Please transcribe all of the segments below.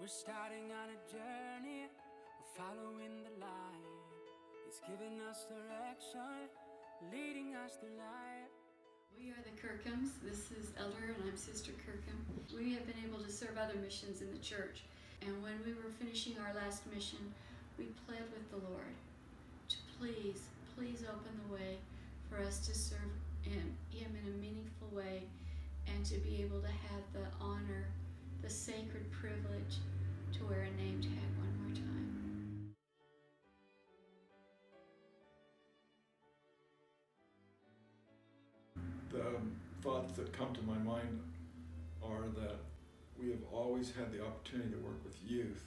starting on a journey, we're following the light. It's giving us direction, leading us to light. We are the Kirkhams. This is Elder and I'm Sister Kirkham. We have been able to serve other missions in the church. And when we were finishing our last mission, we pled with the Lord to please open the way for us to serve Him in a meaningful way and to be able to have the honor, the sacred privilege to wear a name tag one more time. The thoughts that come to my mind are that we have always had the opportunity to work with youth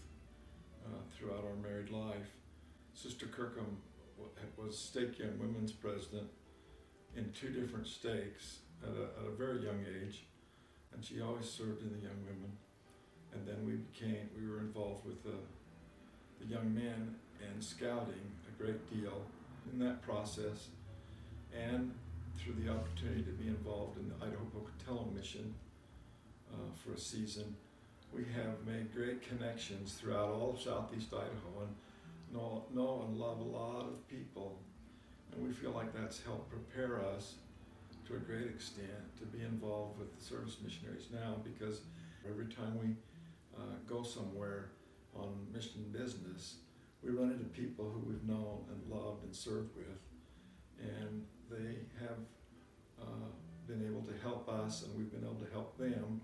throughout our married life. Sister Kirkham was Stake Young Women's President in 2 different stakes at a very young age, and she always served in the young women. And then we were involved with the young men and scouting a great deal in that process, and through the opportunity to be involved in the Idaho Pocatello mission for a season. We have made great connections throughout all of southeast Idaho and know and love a lot of people. And we feel like that's helped prepare us to a great extent to be involved with the service missionaries now, because every time we go somewhere on mission business, we run into people who we've known and loved and served with, and they have been able to help us, and we've been able to help them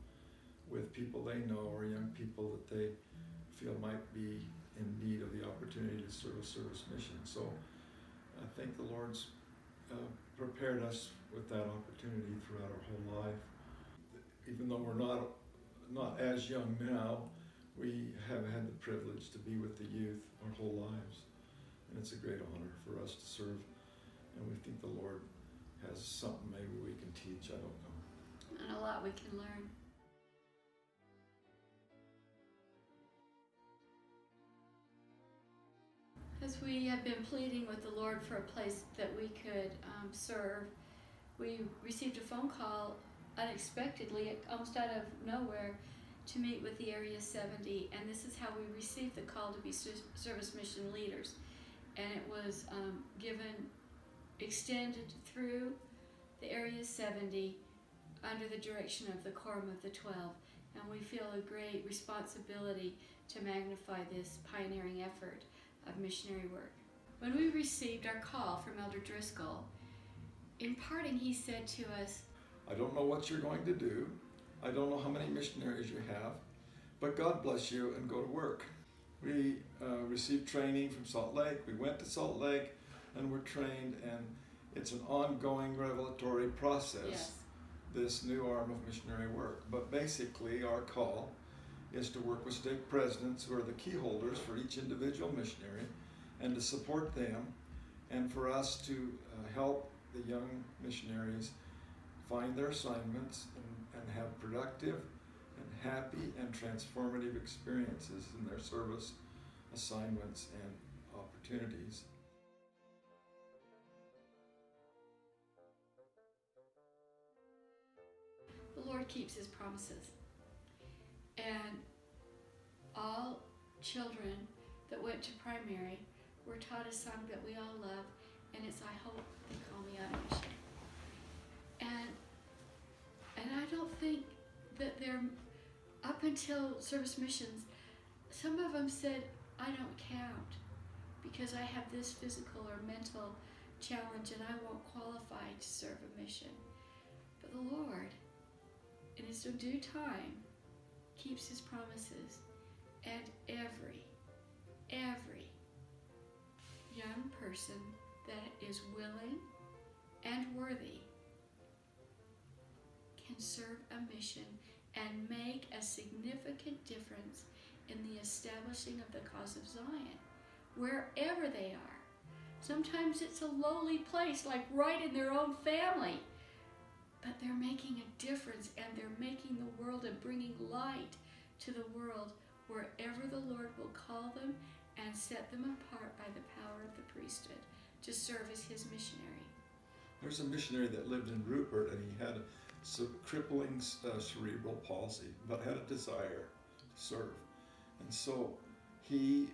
with people they know or young people that they feel might be in need of the opportunity to serve a service mission. So I think the Lord's prepared us with that opportunity throughout our whole life. Even though we're not as young now, we have had the privilege to be with the youth our whole lives. And it's a great honor for us to serve. And we think the Lord has something maybe we can teach, I don't know. And a lot we can learn. As we have been pleading with the Lord for a place that we could serve, we received a phone call unexpectedly, almost out of nowhere, to meet with the Area 70. And this is how we received the call to be service mission leaders. And it was extended through the Area 70 under the direction of the Quorum of the 12. And we feel a great responsibility to magnify this pioneering effort of missionary work. When we received our call from Elder Driscoll, in parting he said to us, I don't know what you're going to do. I don't know how many missionaries you have, but God bless you and go to work. We received training from Salt Lake. We went to Salt Lake and were trained, and it's an ongoing revelatory process, yes, this new arm of missionary work. But basically our call is to work with stake presidents who are the key holders for each individual missionary, and to support them, and for us to help the young missionaries find their assignments and have productive and happy and transformative experiences in their service assignments and opportunities. the Lord keeps His promises. And all children that went to primary were taught a song that we all love, and it's I Hope They Call Me on a Mission. And I don't think that they're, up until service missions, some of them said, I don't count because I have this physical or mental challenge and I won't qualify to serve a mission. But the Lord, in His due time, keeps His promises, and every young person that is willing and worthy can serve a mission and make a significant difference in the establishing of the cause of Zion, wherever they are. Sometimes it's a lowly place, like right in their own family, but they're making a difference, and they're making the world and bringing light to the world wherever the Lord will call them and set them apart by the power of the priesthood to serve as His missionary. There's a missionary that lived in Rupert, and he had a crippling cerebral palsy, but had a desire to serve. And so he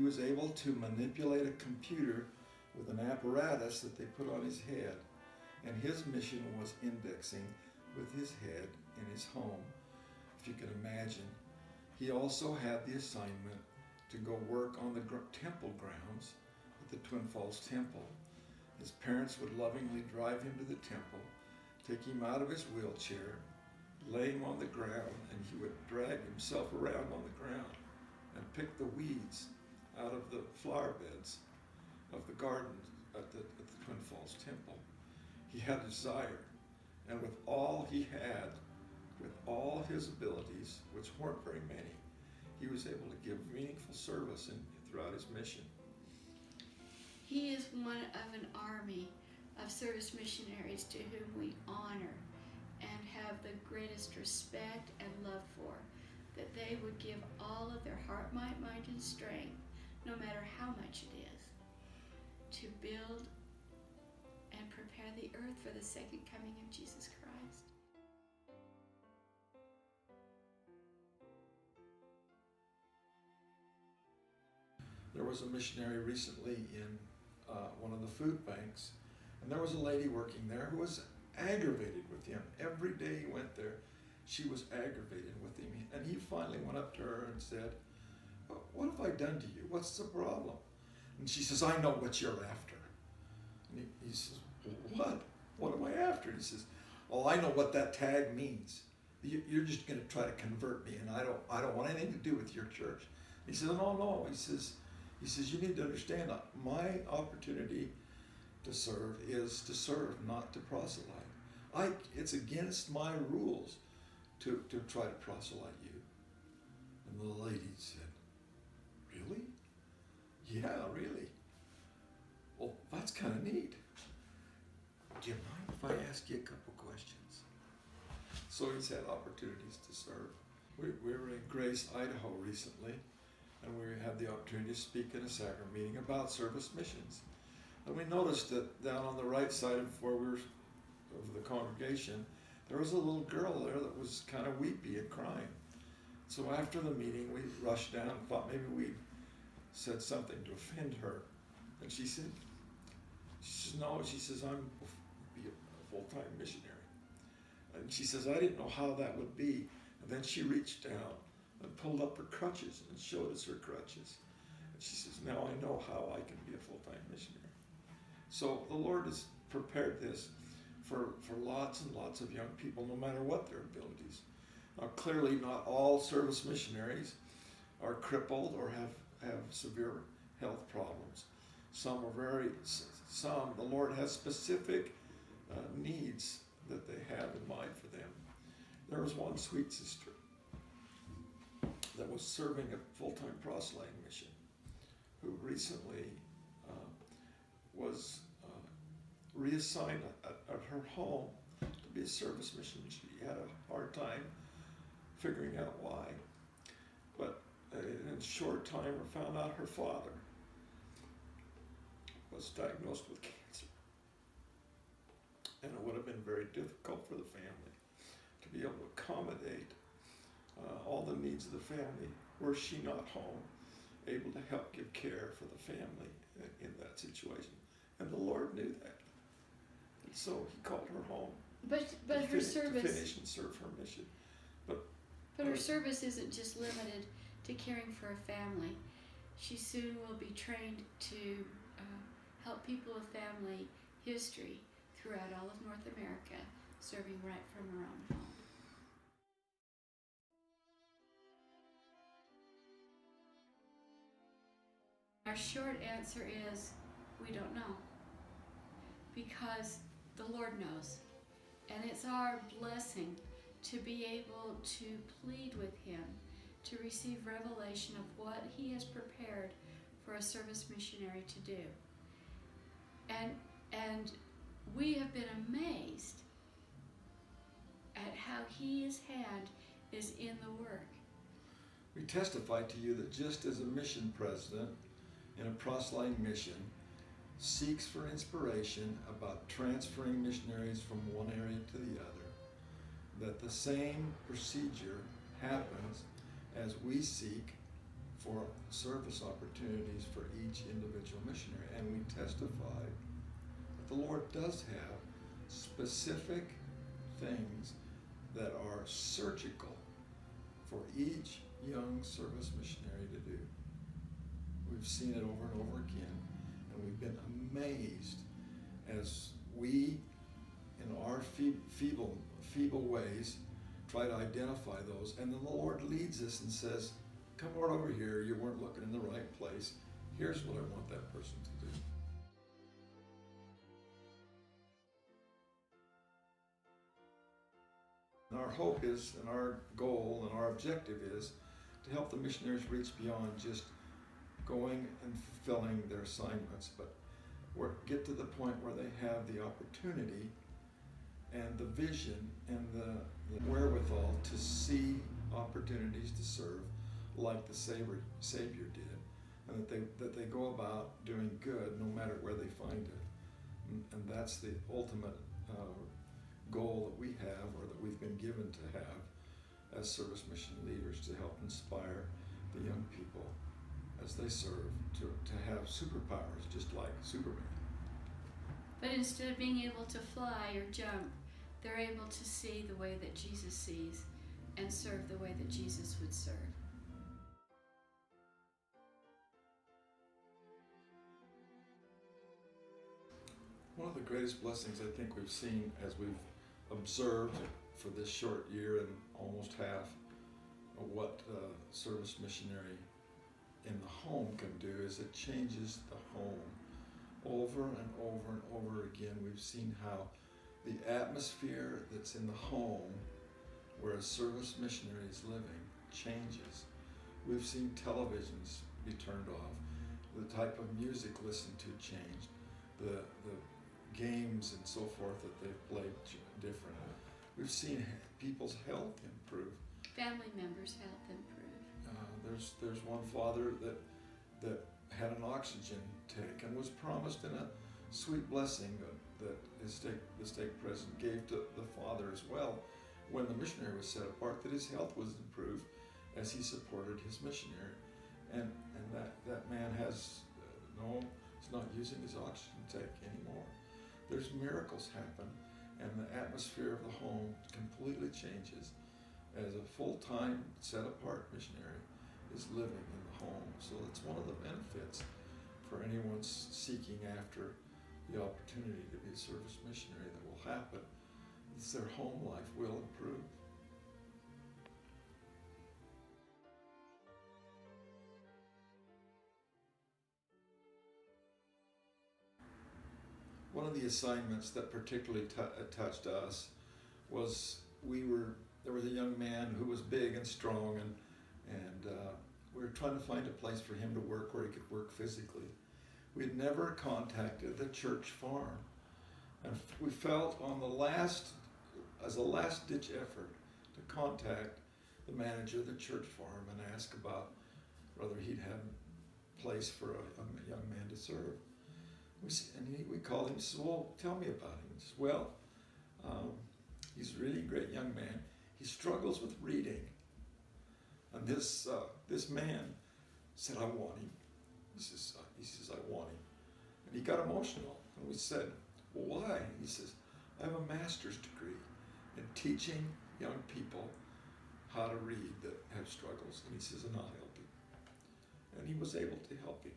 was able to manipulate a computer with an apparatus that they put on his head. And his mission was indexing with his head in his home, if you can imagine. He also had the assignment to go work on the temple grounds at the Twin Falls Temple. His parents would lovingly drive him to the temple, take him out of his wheelchair, lay him on the ground, and he would drag himself around on the ground and pick the weeds out of the flower beds of the garden at the Twin Falls Temple. He had a desire, and with all he had, with all his abilities, which weren't very many, he was able to give meaningful service throughout his mission. He is one of an army of service missionaries to whom we honor and have the greatest respect and love for, that they would give all of their heart, might, mind, and strength, no matter how much it is, to build and prepare the earth for the second coming of Jesus Christ. There was a missionary recently in one of the food banks, and there was a lady working there who was aggravated with him. Every day he went there, she was aggravated with him. And he finally went up to her and said, "What have I done to you? What's the problem?" And she says, "I know what you're after." And he says, "What? What am I after?" And he says, "Oh, I know what that tag means. You're just going to try to convert me, and I don't want anything to do with your church." He says, "No." He says, "You need to understand that my opportunity to serve is to serve, not to proselyte. It's against my rules to try to proselyte you." And the lady said, "Really?" "Yeah, really." "Well, that's kind of neat. Do you mind if I ask you a couple questions?" So he's had opportunities to serve. We were in Grace, Idaho recently, and we had the opportunity to speak at a sacrament meeting about service missions. And we noticed that down on the right side of where we were, of the congregation, there was a little girl there that was kind of weepy and crying. So after the meeting, we rushed down and thought maybe we said something to offend her. And she says, "No," she says, "I'm be a full-time missionary." And she says, "I didn't know how that would be." And then she reached down and pulled up her crutches and showed us her crutches. And she says, "Now I know how I can be a full-time missionary." So the Lord has prepared this for lots and lots of young people, no matter what their abilities. Now, clearly not all service missionaries are crippled or have severe health problems. Some the Lord has specific needs that they have in mind for them. There was one sweet sister that was serving a full-time proselyting mission who recently was reassigned at her home to be a service mission. She had a hard time figuring out why, but in a short time found out her father was diagnosed with cancer, and it would have been very difficult for the family to be able to accommodate all the needs of the family were she not home, able to help give care for the family in that situation. And the Lord knew that. And so he called her home But her service, to finish and serve her mission. But her service isn't just limited to caring for a family. She soon will be trained to help people with family history throughout all of North America, serving right from her own home. Our short answer is we don't know, because the Lord knows. And it's our blessing to be able to plead with Him to receive revelation of what He has prepared for a service missionary to do. And we have been amazed at how His hand is in the work. we testify to you that just as a mission president in a proselyting mission seeks for inspiration about transferring missionaries from one area to the other, that the same procedure happens as we seek for service opportunities for each individual missionary. And we testify that the Lord does have specific things that are surgical for each young service missionary to do. We've seen it over and over again, and we've been amazed as we, in our feeble ways, try to identify those, and then the Lord leads us and says, come on over here, you weren't looking in the right place. Here's what I want that person to do. And our hope is, and our goal, and our objective is to help the missionaries reach beyond just going and fulfilling their assignments, but get to the point where they have the opportunity and the vision and the wherewithal to see opportunities to serve like the Savior did, and that they go about doing good no matter where they find it. And that's the ultimate goal that we have, or that we've been given to have as service mission leaders, to help inspire the young people as they serve to have superpowers just like Superman. But instead of being able to fly or jump, they're able to see the way that Jesus sees and serve the way that Jesus would serve. One of the greatest blessings I think we've seen as we've observed for this short year and almost half of what service missionary in the home can do is it changes the home. Over and over and over again, we've seen how the atmosphere that's in the home where a service missionary is living changes. We've seen televisions be turned off, the type of music listened to changed, the games and so forth that they've played different. We've seen people's health improve. Family members' health improve. There's one father that had an oxygen tank and was promised in a sweet blessing that the stake president gave to the father as well when the missionary was set apart, that his health was improved as he supported his missionary. And that man he's not using his oxygen tank anymore. There's miracles happen, and the atmosphere of the home completely changes as a full-time, set-apart missionary is living in the home. So it's one of the benefits for anyone seeking after the opportunity to be a service missionary that will happen. It's their home life will improve. One of the assignments that particularly touched us was there was a young man who was big and strong, and we were trying to find a place for him to work where he could work physically. We had never contacted the church farm, and we felt as a last-ditch effort to contact the manager of the church farm and ask about whether he'd have a place for a young man to serve. We called him and said, well, tell me about him. He says, well, he's a really great young man. He struggles with reading. And this man said, I want him. He says, I want him. And he got emotional. And we said, well, why? He says, I have a master's degree in teaching young people how to read that have struggles. And he says, and I'll help him. And he was able to help him.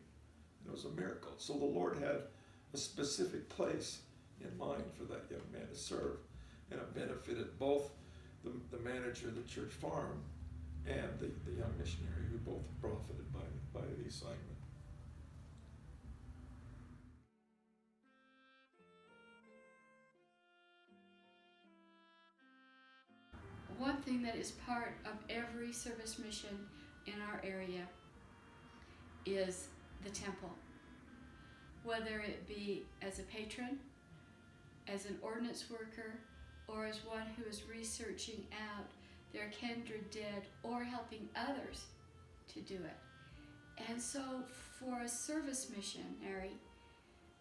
And it was a miracle. So the Lord had a specific place in mind for that young man to serve. And it benefited both the manager of the church farm and the young missionary, who both profited by the assignment. One thing that is part of every service mission in our area is the temple. Whether it be as a patron, as an ordinance worker, or as one who is researching out their kindred dead or helping others to do it. And so for a service missionary,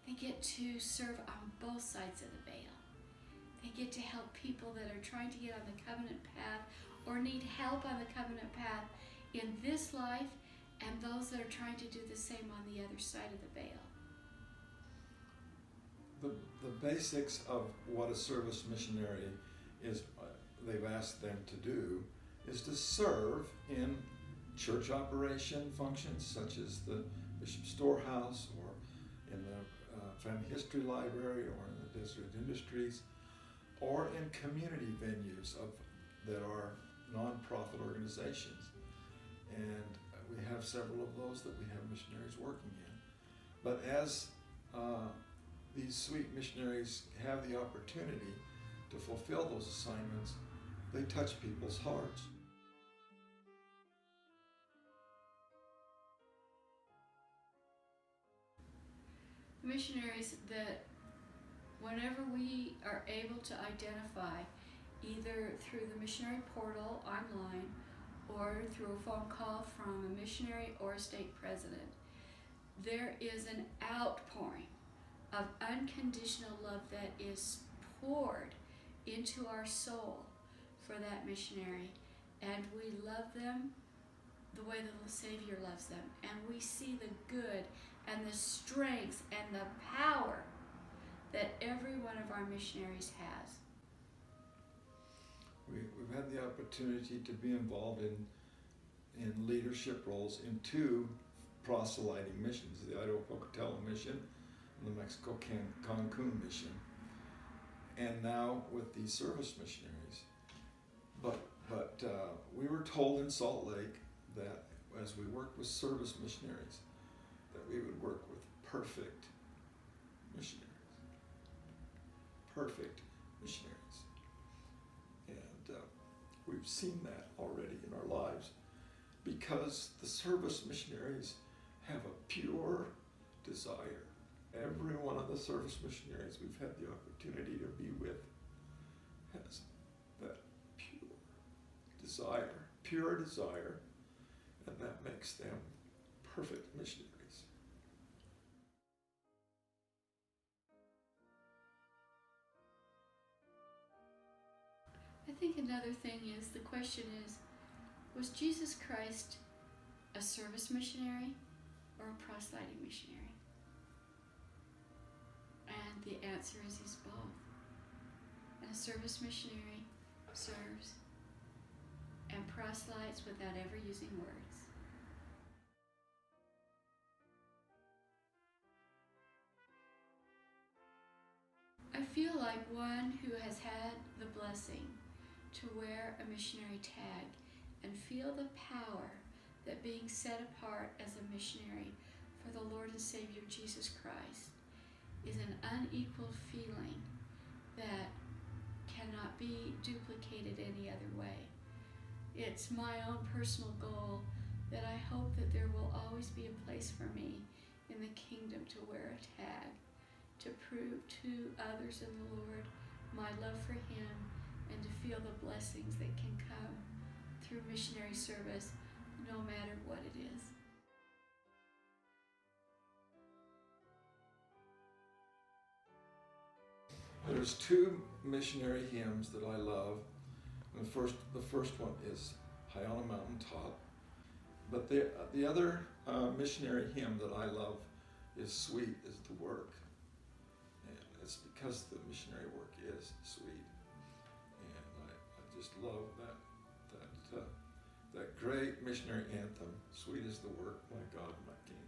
they get to serve on both sides of the veil. They get to help people that are trying to get on the covenant path or need help on the covenant path in this life, and those that are trying to do the same on the other side of the veil. The basics of what a service missionary is, they've asked them to do, is to serve in church operation functions such as the Bishop's Storehouse, or in the Family History Library, or in the Desert Industries, or in community venues that are non-profit organizations. And we have several of those that we have missionaries working in. But as these sweet missionaries have the opportunity to fulfill those assignments, they touch people's hearts. Missionaries that whenever we are able to identify, either through the missionary portal online or through a phone call from a missionary or a stake president, there is an outpouring of unconditional love that is poured into our soul for that missionary, and we love them the way that the Savior loves them, and we see the good and the strength and the power that every one of our missionaries has. We've had the opportunity to be involved in leadership roles in two proselyting missions, the Idaho Pocatello mission and the Mexico Cancun mission, and now with these service missionaries. But we were told in Salt Lake that as we worked with service missionaries, that we would work with perfect missionaries. Perfect missionaries. And we've seen that already in our lives, because the service missionaries have a pure desire. Every one of the service missionaries we've had the opportunity to be with has that pure desire, and that makes them perfect missionaries. I think another thing is, the question is, was Jesus Christ a service missionary or a proselyting missionary? And the answer is he's both. And a service missionary serves and proselytes without ever using words. I feel like one who has had the blessing to wear a missionary tag and feel the power that being set apart as a missionary for the Lord and Savior Jesus Christ is an unequaled feeling that cannot be duplicated any other way. It's my own personal goal that I hope that there will always be a place for me in the kingdom to wear a tag, to prove to others in the Lord my love for Him, and to feel the blessings that can come through missionary service, no matter what it is. There's two missionary hymns that I love. The first one is High on a Mountaintop. But the other missionary hymn that I love is Sweet is the Work. And it's because the missionary work is sweet. And I just love that great missionary anthem, Sweet is the Work, my God, my King.